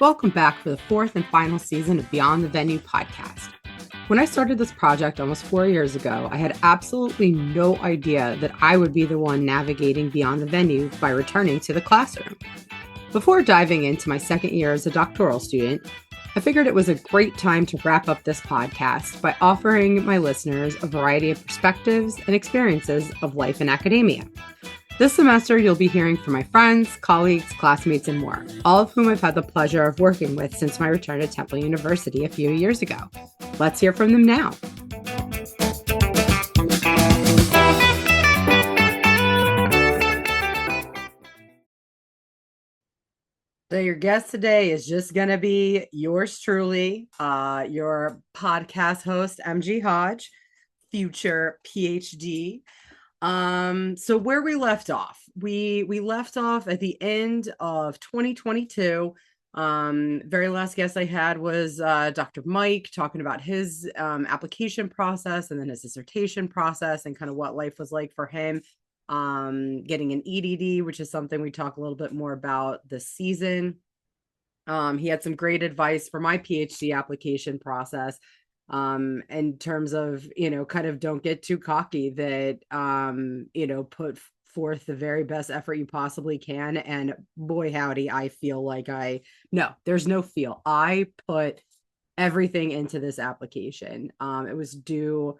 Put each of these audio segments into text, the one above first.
Welcome back for the fourth and final season of Beyond the Venue podcast. When I started this project almost 4 years ago, I had absolutely no idea that I would be the one navigating beyond the venue by returning to the classroom. Before diving into my second year as a doctoral student, I figured it was a great time to wrap up this podcast by offering my listeners a variety of perspectives and experiences of life in academia. This semester, you'll be hearing from my friends, colleagues, classmates, and more, all of whom I've had the pleasure of working with since my return to Temple University a few years ago. Let's hear from them now. So your guest today is just going to be yours truly, your podcast host, MG Hodge, future PhD. So where we left off, we left off at the end of 2022. Very last guest I had was Dr. Mike talking about his application process and then his dissertation process and kind of what life was like for him. Getting an EDD, which is something we talk a little bit more about this season. He had some great advice for my PhD application process. In terms of, kind of don't get too cocky that, put forth the very best effort you possibly can. And boy, howdy, I feel like there's no feel. I put everything into this application. It was due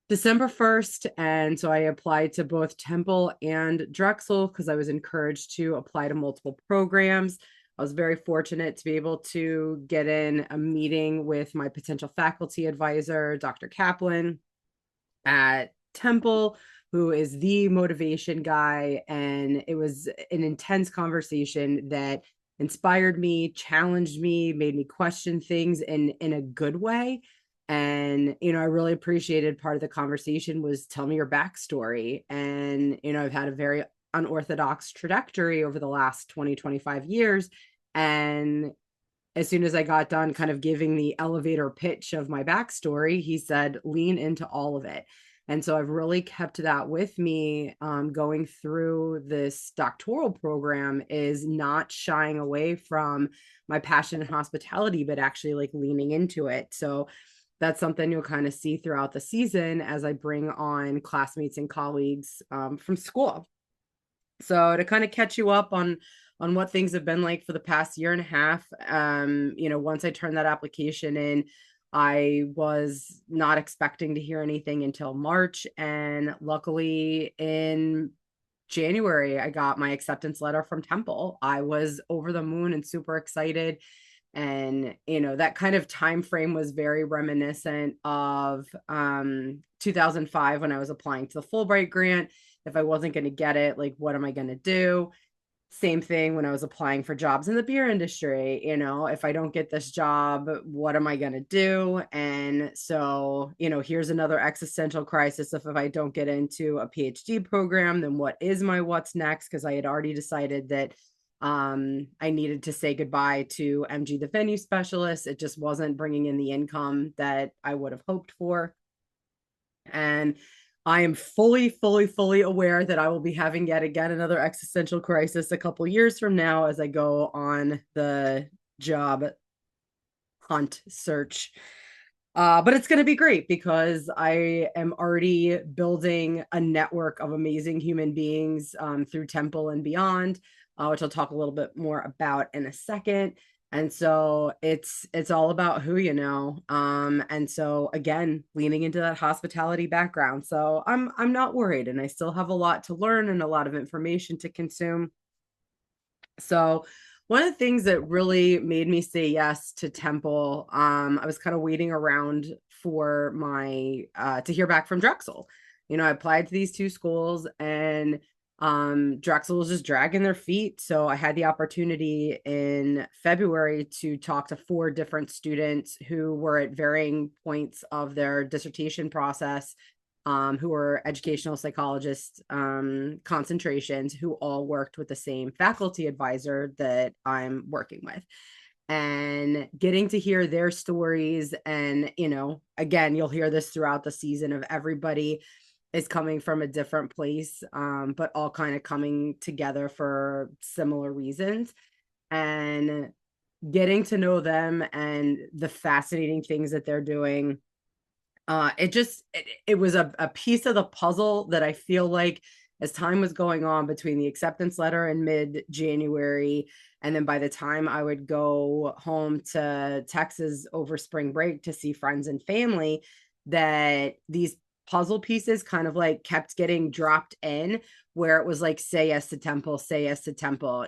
December 1st. And so I applied to both Temple and Drexel because I was encouraged to apply to multiple programs. I was very fortunate to be able to get in a meeting with my potential faculty advisor, Dr. Kaplan at Temple, who is the motivation guy. And it was an intense conversation that inspired me, challenged me, made me question things in a good way. And, I really appreciated part of the conversation was tell me your backstory. And, I've had a very unorthodox trajectory over the last 20, 25 years. And as soon as I got done kind of giving the elevator pitch of my backstory, he said, lean into all of it. And so I've really kept that with me going through this doctoral program, is not shying away from my passion in hospitality, but actually like leaning into it. So that's something you'll kind of see throughout the season as I bring on classmates and colleagues from school. So to kind of catch you up on what things have been like for the past year and a half, once I turned that application in, I was not expecting to hear anything until March. And luckily in January, I got my acceptance letter from Temple. I was over the moon and super excited. And, that kind of time frame was very reminiscent of 2005 when I was applying to the Fulbright grant. If I wasn't going to get it, like, what am I going to do? Same thing when I was applying for jobs in the beer industry. If I don't get this job, what am I going to do? And so, here's another existential crisis. If I don't get into a PhD program, then what is my what's next? Because I had already decided that I needed to say goodbye to MG, the venue specialist. It just wasn't bringing in the income that I would have hoped for. And I am fully aware that I will be having yet again another existential crisis a couple years from now as I go on the job hunt search. But it's going to be great because I am already building a network of amazing human beings through Temple and beyond, which I'll talk a little bit more about in a second. And so it's all about who you know. And so again, leaning into that hospitality background. So I'm not worried, and I still have a lot to learn and a lot of information to consume. So one of the things that really made me say yes to Temple, I was kind of waiting around for my to hear back from Drexel. I applied to these two schools, and Drexel was just dragging their feet. So I had the opportunity in February to talk to 4 different students who were at varying points of their dissertation process, who were educational psychologists concentrations, who all worked with the same faculty advisor that I'm working with. And getting to hear their stories. And, again, you'll hear this throughout the season of everybody is coming from a different place, but all kind of coming together for similar reasons. And getting to know them and the fascinating things that they're doing. It was a piece of the puzzle that I feel like as time was going on between the acceptance letter in mid-January, and then by the time I would go home to Texas over spring break to see friends and family, that these puzzle pieces kind of like kept getting dropped in, where it was like, say yes to Temple, say yes to Temple,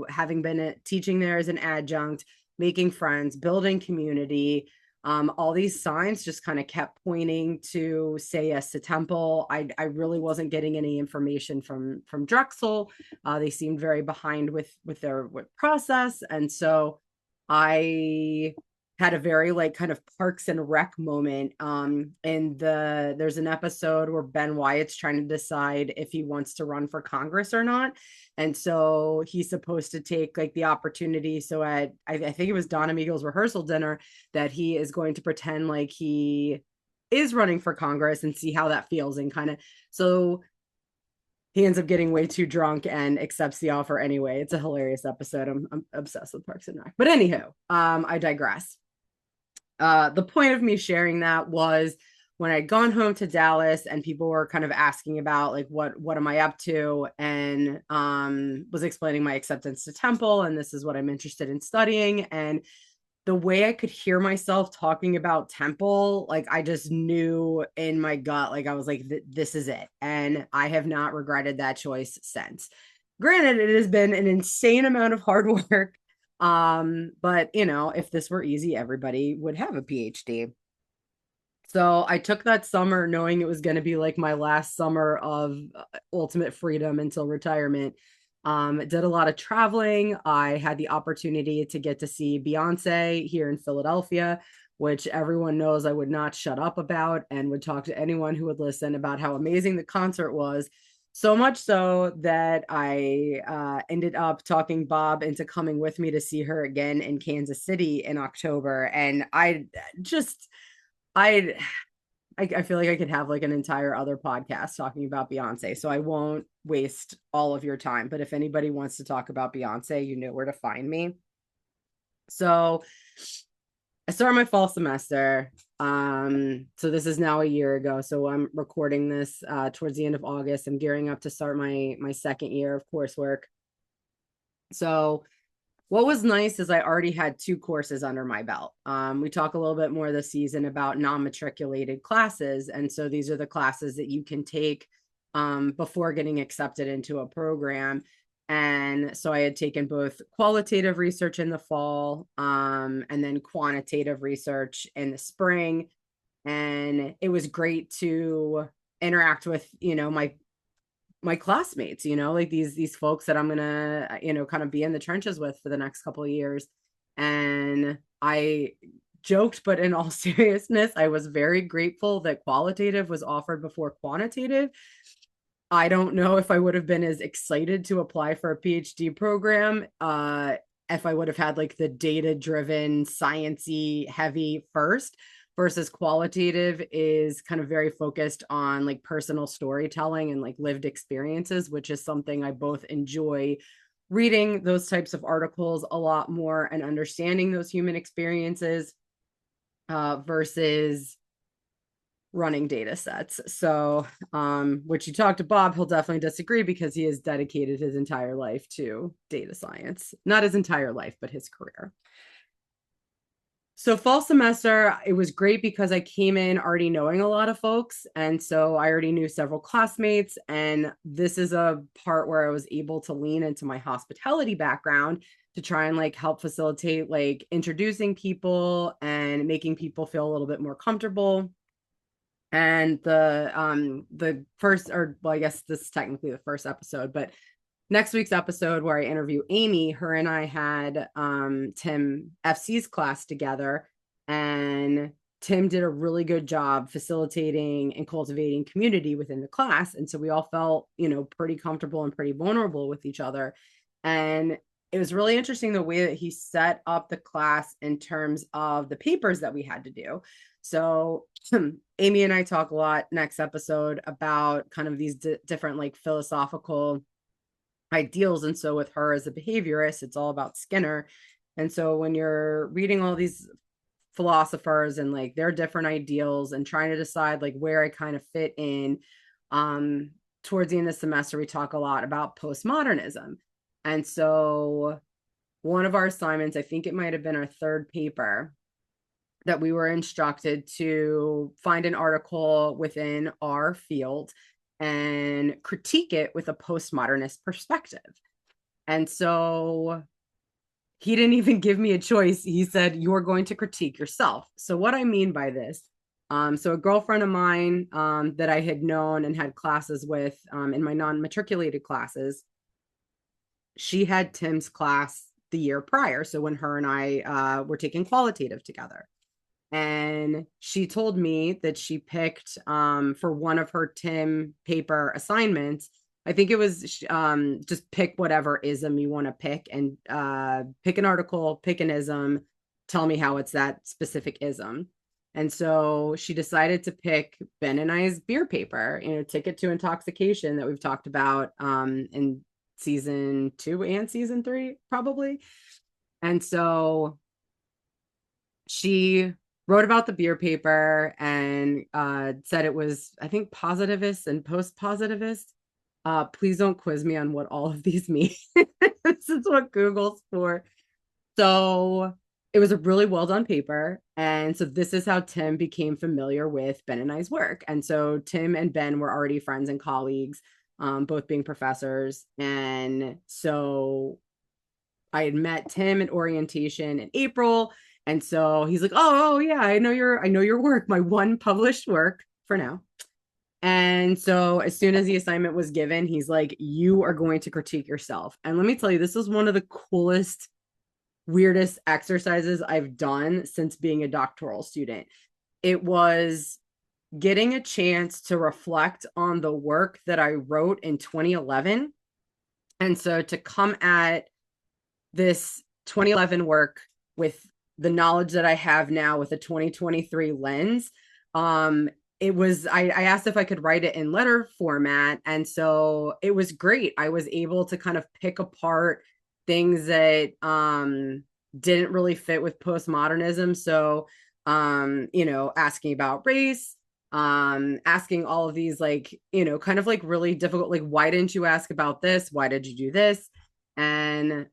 having been teaching there as an adjunct, making friends, building community. All these signs just kind of kept pointing to say yes to Temple. I really wasn't getting any information from Drexel. They seemed very behind with their process, and so I had a very like kind of Parks and Rec moment. There's an episode where Ben Wyatt's trying to decide if he wants to run for Congress or not. And so he's supposed to take like the opportunity. So I think it was Don Amigos rehearsal dinner, that he is going to pretend like he is running for Congress and see how that feels. And kind of, so he ends up getting way too drunk and accepts the offer anyway. It's a hilarious episode. I'm obsessed with Parks and Rec. But anywho, I digress. The point of me sharing that was when I'd gone home to Dallas and people were kind of asking about like what am I up to, and was explaining my acceptance to Temple and this is what I'm interested in studying. And the way I could hear myself talking about Temple, like I just knew in my gut, like I was like, this is it. And I have not regretted that choice since. Granted, it has been an insane amount of hard work. But if this were easy, everybody would have a PhD. So I took that summer knowing it was going to be like my last summer of ultimate freedom until retirement. Did a lot of traveling. I had the opportunity to get to see Beyoncé here in Philadelphia, which everyone knows I would not shut up about and would talk to anyone who would listen about how amazing the concert was. So much so that I ended up talking Bob into coming with me to see her again in Kansas City in October. And I I feel like I could have like an entire other podcast talking about Beyonce, so I won't waste all of your time. But if anybody wants to talk about Beyonce, you know where to find me. So I started my fall semester. So this is now a year ago. So I'm recording this towards the end of August. I'm gearing up to start my second year of coursework. So what was nice is I already had 2 courses under my belt. We talk a little bit more this season about non-matriculated classes. And so these are the classes that you can take before getting accepted into a program. And so I had taken both qualitative research in the fall and then quantitative research in the spring. And it was great to interact with, my classmates, like these folks that I'm gonna, kind of be in the trenches with for the next couple of years. And I joked, but in all seriousness, I was very grateful that qualitative was offered before quantitative. I don't know if I would have been as excited to apply for a PhD program if I would have had like the data-driven, sciencey heavy first, versus qualitative is kind of very focused on like personal storytelling and like lived experiences, which is something I both enjoy reading those types of articles a lot more and understanding those human experiences versus running data sets. So, which you talk to Bob, he'll definitely disagree because he has dedicated his entire life to data science, not his entire life, but his career. So fall semester, it was great because I came in already knowing a lot of folks. And so I already knew several classmates. And this is a part where I was able to lean into my hospitality background to try and like help facilitate like introducing people and making people feel a little bit more comfortable. And the first, or well, I guess this is technically the first episode, but next week's episode where I interview Amy, her and I had Tim FC's class together, and Tim did a really good job facilitating and cultivating community within the class. And so we all felt, pretty comfortable and pretty vulnerable with each other. And it was really interesting the way that he set up the class in terms of the papers that we had to do. So Amy and I talk a lot next episode about kind of these different like philosophical ideals. And so with her as a behaviorist, it's all about Skinner. And so when you're reading all these philosophers and like their different ideals and trying to decide like where I kind of fit in, um, towards the end of the semester, we talk a lot about postmodernism. And so one of our assignments, I think it might have been our third paper, that we were instructed to find an article within our field and critique it with a postmodernist perspective. And so he didn't even give me a choice. He said, "You're going to critique yourself." So what I mean by this, so a girlfriend of mine that I had known and had classes with in my non-matriculated classes, she had Tim's class the year prior. So when her and I were taking qualitative together. And she told me that she picked for one of her Tim paper assignments. I think it was just pick whatever ism you want to pick and pick an article, pick an ism, tell me how it's that specific ism. And so she decided to pick Ben and I's beer paper, Ticket to Intoxication, that we've talked about in season 2 and season 3, probably. And so she wrote about the beer paper and said it was, I think, positivist and post-positivist. Please don't quiz me on what all of these mean. This is what Google's for. So it was a really well done paper. And so this is how Tim became familiar with Ben and I's work. And so Tim and Ben were already friends and colleagues, both being professors. And so I had met Tim at orientation in April. And so he's like, oh yeah, I know your work, my one published work for now. And so as soon as the assignment was given, he's like, you are going to critique yourself. And let me tell you, this was one of the coolest, weirdest exercises I've done since being a doctoral student. It was getting a chance to reflect on the work that I wrote in 2011. And so to come at this 2011 work with the knowledge that I have now with a 2023 lens, it was, I asked if I could write it in letter format. And so it was great. I was able to kind of pick apart things that didn't really fit with postmodernism. So, asking about race, asking all of these, like, kind of like really difficult, like, why didn't you ask about this? Why did you do this? And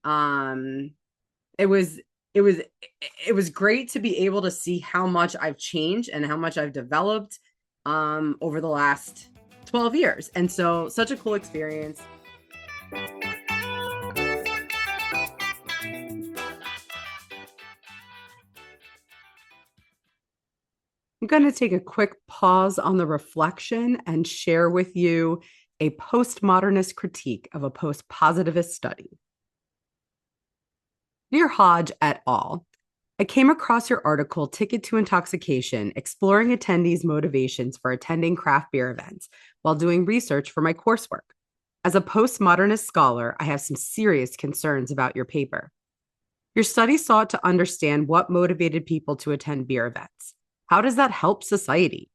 it was great to be able to see how much I've changed and how much I've developed over the last 12 years. And so such a cool experience. I'm going to take a quick pause on the reflection and share with you a postmodernist critique of a postpositivist study. Dear Hodge et al., I came across your article, Ticket to Intoxication, exploring attendees' motivations for attending craft beer events while doing research for my coursework. As a postmodernist scholar, I have some serious concerns about your paper. Your study sought to understand what motivated people to attend beer events. How does that help society?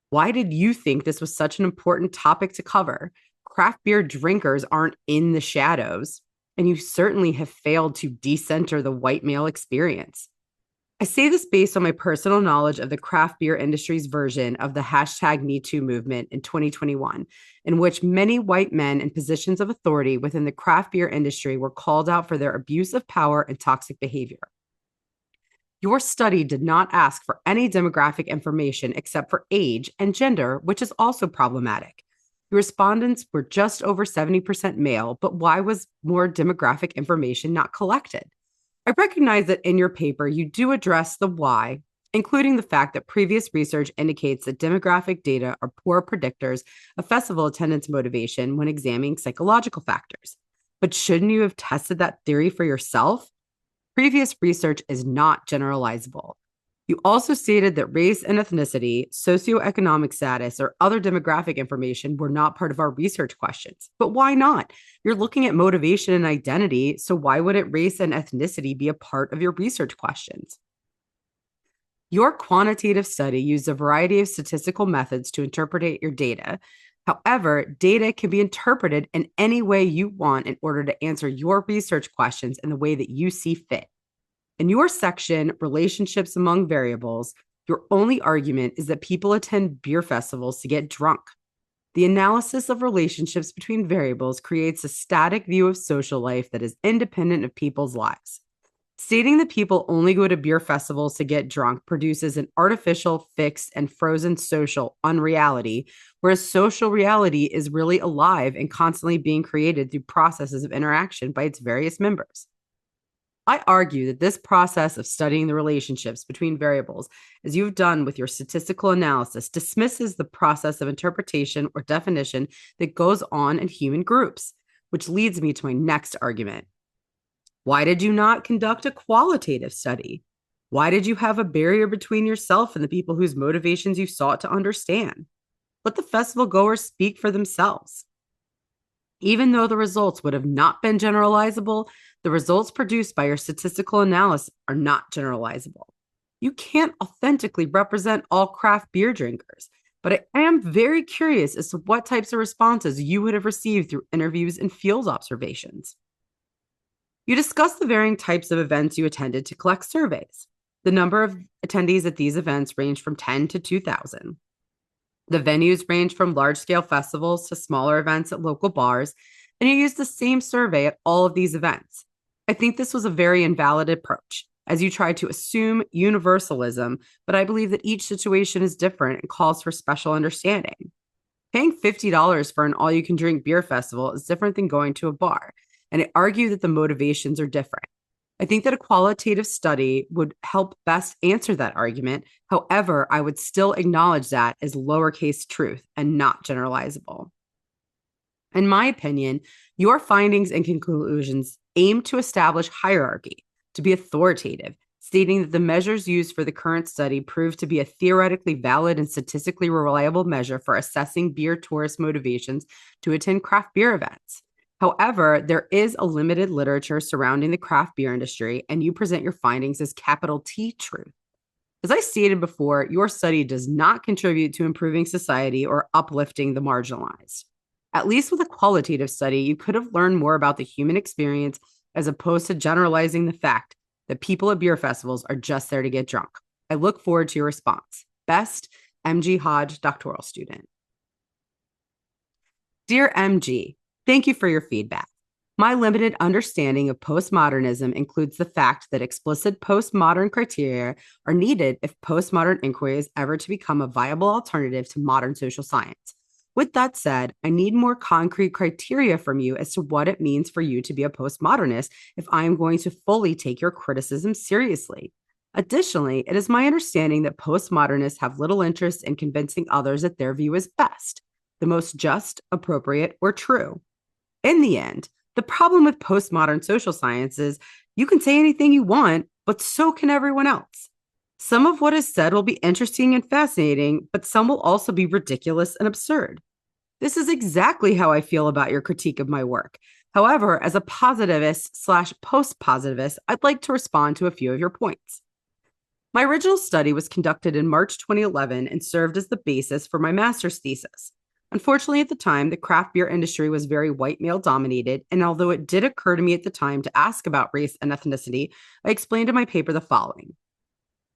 Why did you think this was such an important topic to cover? Craft beer drinkers aren't in the shadows, and you certainly have failed to decenter the white male experience. I say this based on my personal knowledge of the craft beer industry's version of the #MeToo movement in 2021, in which many white men in positions of authority within the craft beer industry were called out for their abuse of power and toxic behavior. Your study did not ask for any demographic information except for age and gender, which is also problematic. Your respondents were just over 70% male, but why was more demographic information not collected? I recognize that in your paper, you do address the why, including the fact that previous research indicates that demographic data are poor predictors of festival attendance motivation when examining psychological factors. But shouldn't you have tested that theory for yourself? Previous research is not generalizable. You also stated that race and ethnicity, socioeconomic status, or other demographic information were not part of our research questions. But why not? You're looking at motivation and identity, so why wouldn't race and ethnicity be a part of your research questions? Your quantitative study used a variety of statistical methods to interpret your data. However, data can be interpreted in any way you want in order to answer your research questions in the way that you see fit. In your section, Relationships Among Variables, your only argument is that people attend beer festivals to get drunk. The analysis of relationships between variables creates a static view of social life that is independent of people's lives. Stating that people only go to beer festivals to get drunk produces an artificial, fixed, and frozen social unreality, whereas social reality is really alive and constantly being created through processes of interaction by its various members. I argue that this process of studying the relationships between variables, as you've done with your statistical analysis, dismisses the process of interpretation or definition that goes on in human groups, which leads me to my next argument. Why did you not conduct a qualitative study? Why did you have a barrier between yourself and the people whose motivations you sought to understand? Let the festival goers speak for themselves. Even though the results would have not been generalizable, the results produced by your statistical analysis are not generalizable. You can't authentically represent all craft beer drinkers, but I am very curious as to what types of responses you would have received through interviews and field observations. You discussed the varying types of events you attended to collect surveys. The number of attendees at these events ranged from 10 to 2,000. The venues range from large-scale festivals to smaller events at local bars, and you used the same survey at all of these events. I think this was a very invalid approach, as you tried to assume universalism, but I believe that each situation is different and calls for special understanding. Paying $50 for an all-you-can-drink beer festival is different than going to a bar, and I argue that the motivations are different. I think that a qualitative study would help best answer that argument. However, I would still acknowledge that as lowercase truth and not generalizable. In my opinion, your findings and conclusions aim to establish hierarchy, to be authoritative, stating that the measures used for the current study prove to be a theoretically valid and statistically reliable measure for assessing beer tourist motivations to attend craft beer events. However, there is a limited literature surrounding the craft beer industry, and you present your findings as capital T truth. As I stated before, your study does not contribute to improving society or uplifting the marginalized. At least with a qualitative study, you could have learned more about the human experience as opposed to generalizing the fact that people at beer festivals are just there to get drunk. I look forward to your response. Best, MG Hodge, doctoral student. Dear MG, thank you for your feedback. My limited understanding of postmodernism includes the fact that explicit postmodern criteria are needed if postmodern inquiry is ever to become a viable alternative to modern social science. With that said, I need more concrete criteria from you as to what it means for you to be a postmodernist if I am going to fully take your criticism seriously. Additionally, it is my understanding that postmodernists have little interest in convincing others that their view is best, the most just, appropriate, or true. In the end, the problem with postmodern social science is you can say anything you want, but so can everyone else. Some of what is said will be interesting and fascinating, but some will also be ridiculous and absurd. This is exactly how I feel about your critique of my work. However, as a positivist/post-positivist, I'd like to respond to a few of your points. My original study was conducted in March 2011 and served as the basis for my master's thesis. Unfortunately, at the time, the craft beer industry was very white male dominated, and although it did occur to me at the time to ask about race and ethnicity, I explained in my paper the following.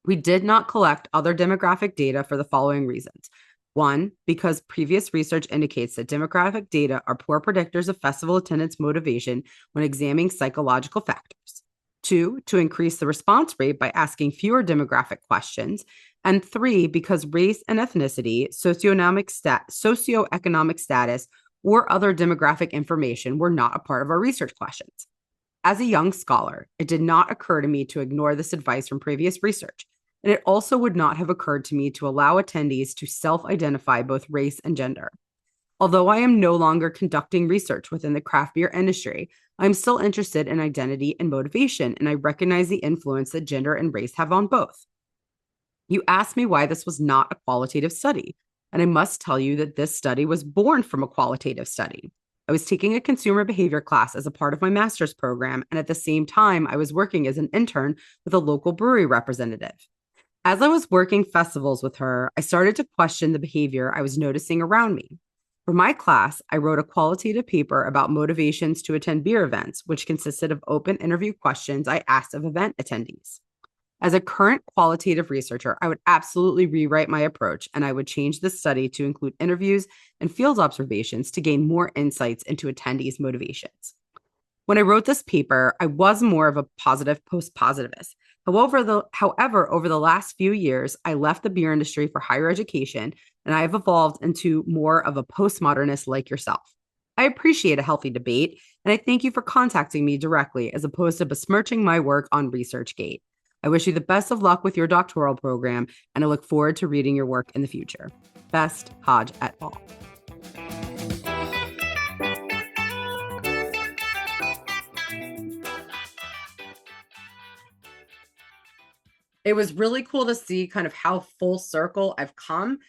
We did not collect other demographic data for the following reasons. One, because previous research indicates that demographic data are poor predictors of festival attendance motivation when examining psychological factors. Two, to increase the response rate by asking fewer demographic questions. And three, because race and ethnicity, socioeconomic status, or other demographic information were not a part of our research questions. As a young scholar, it did not occur to me to ignore this advice from previous research, and it also would not have occurred to me to allow attendees to self-identify both race and gender. Although I am no longer conducting research within the craft beer industry, I'm still interested in identity and motivation, and I recognize the influence that gender and race have on both. You asked me why this was not a qualitative study, and I must tell you that this study was born from a qualitative study. I was taking a consumer behavior class as a part of my master's program, and at the same time, I was working as an intern with a local brewery representative. As I was working festivals with her, I started to question the behavior I was noticing around me. For my class, I wrote a qualitative paper about motivations to attend beer events, which consisted of open interview questions I asked of event attendees. As a current qualitative researcher, I would absolutely rewrite my approach, and I would change the study to include interviews and field observations to gain more insights into attendees' motivations. When I wrote this paper, I was more of a positive post-positivist. However, over the last few years, I left the beer industry for higher education, and I have evolved into more of a postmodernist like yourself. I appreciate a healthy debate, and I thank you for contacting me directly as opposed to besmirching my work on ResearchGate. I wish you the best of luck with your doctoral program, and I look forward to reading your work in the future. Best, Hodge et al. It was really cool to see kind of how full circle I've come.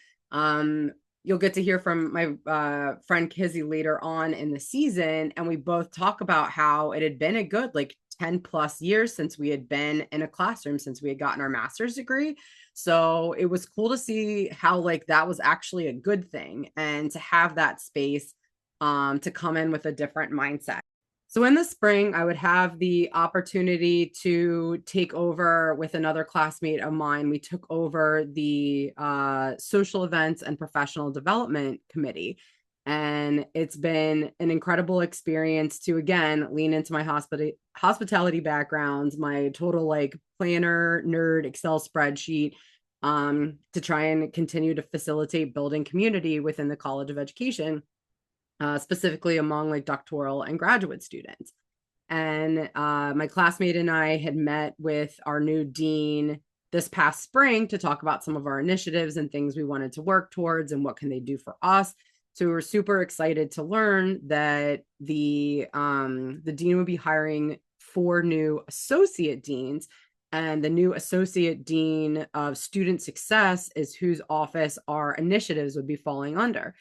You'll get to hear from my friend Kizzy later on in the season, and we both talk about how it had been a good 10 plus years since we had been in a classroom, since we had gotten our master's degree. So it was cool to see how that was actually a good thing, and to have that space to come in with a different mindset. So in the spring, I would have the opportunity to take over with another classmate of mine. We took over the social events and professional development committee. And it's been an incredible experience to, again, lean into my hospitality background, my total planner, nerd, Excel spreadsheet, to try and continue to facilitate building community within the College of Education. Specifically among doctoral and graduate students. And my classmate and I had met with our new dean this past spring to talk about some of our initiatives and things we wanted to work towards and what can they do for us. So we were super excited to learn that the dean would be hiring 4 new associate deans, and the new associate dean of student success is whose office our initiatives would be falling under.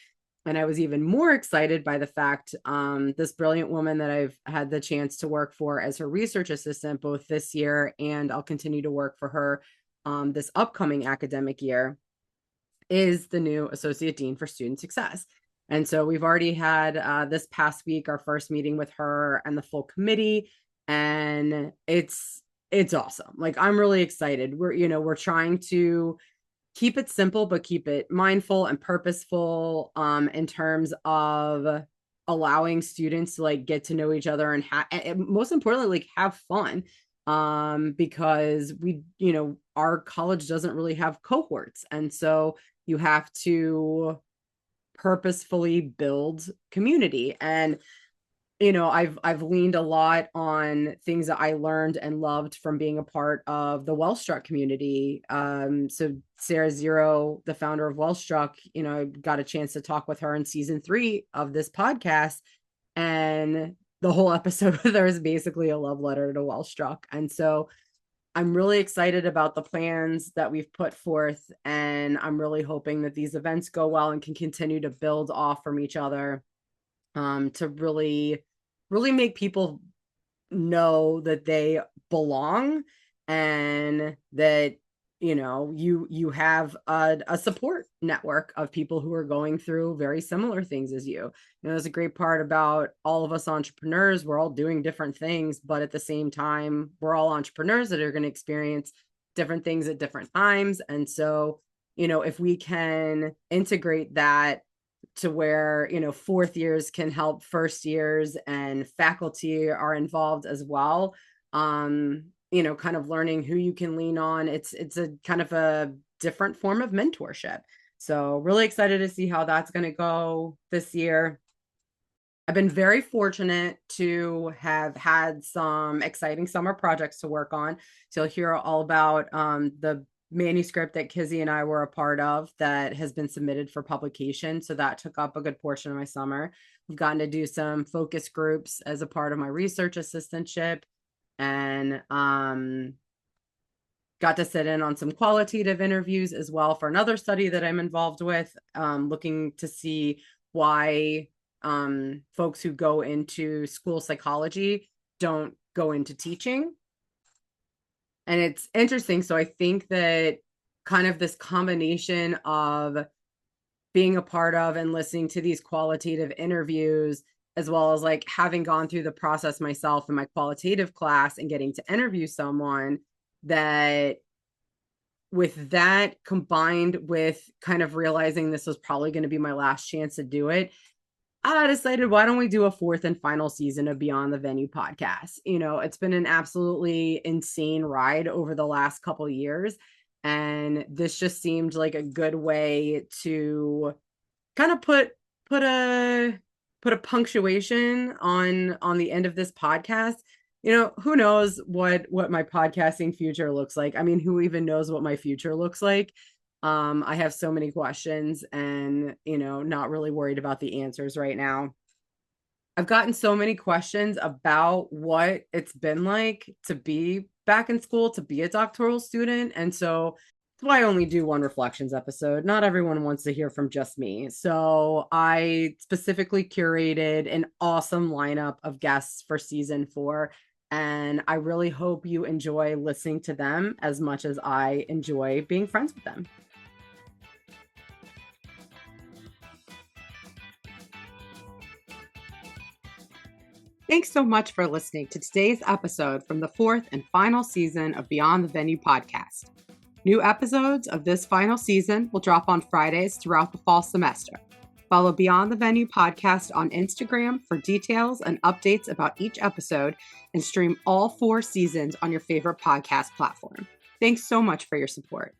And I was even more excited by the fact this brilliant woman that I've had the chance to work for as her research assistant both this year, and I'll continue to work for her this upcoming academic year, is the new associate dean for student success. And so we've already had this past week our first meeting with her and the full committee, and it's awesome. I'm really excited. We're trying to keep it simple, but keep it mindful and purposeful in terms of allowing students to get to know each other and most importantly, have fun. Because our college doesn't really have cohorts. And so you have to purposefully build community. And I've leaned a lot on things that I learned and loved from being a part of the Wellstruck community. So Sarah Zero, the founder of Wellstruck, got a chance to talk with her in season 3 of this podcast, and the whole episode with her is basically a love letter to Wellstruck. And so I'm really excited about the plans that we've put forth, and I'm really hoping that these events go well and can continue to build off from each other, to really make people know that they belong, and that you have a support network of people who are going through very similar things as you. There's a great part about all of us entrepreneurs. We're all doing different things, but at the same time, we're all entrepreneurs that are going to experience different things at different times. And so, if we can integrate that to where fourth years can help first years, and faculty are involved as well, kind of learning who you can lean on. It's a kind of a different form of mentorship. So really excited to see how that's going to go this year. I've been very fortunate to have had some exciting summer projects to work on. So you'll hear all about the manuscript that Kizzy and I were a part of that has been submitted for publication. So that took up a good portion of my summer. We've gotten to do some focus groups as a part of my research assistantship, and got to sit in on some qualitative interviews as well for another study that I'm involved with, looking to see why folks who go into school psychology don't go into teaching. And it's interesting. So I think that kind of this combination of being a part of and listening to these qualitative interviews, as well as like having gone through the process myself in my qualitative class and getting to interview someone, that with that combined with kind of realizing this was probably going to be my last chance to do it, I decided, why don't we do a fourth and final season of Beyond the Venue podcast? It's been an absolutely insane ride over the last couple of years. And this just seemed like a good way to kind of put a punctuation on the end of this podcast. Who knows what my podcasting future looks like? I mean, who even knows what my future looks like? I have so many questions and, not really worried about the answers right now. I've gotten so many questions about what it's been like to be back in school, to be a doctoral student. And so that's why I only do one reflections episode. Not everyone wants to hear from just me. So I specifically curated an awesome lineup of guests for season 4. And I really hope you enjoy listening to them as much as I enjoy being friends with them. Thanks so much for listening to today's episode from the 4th and final season of Beyond the Venue podcast. New episodes of this final season will drop on Fridays throughout the fall semester. Follow Beyond the Venue podcast on Instagram for details and updates about each episode, and stream all 4 seasons on your favorite podcast platform. Thanks so much for your support.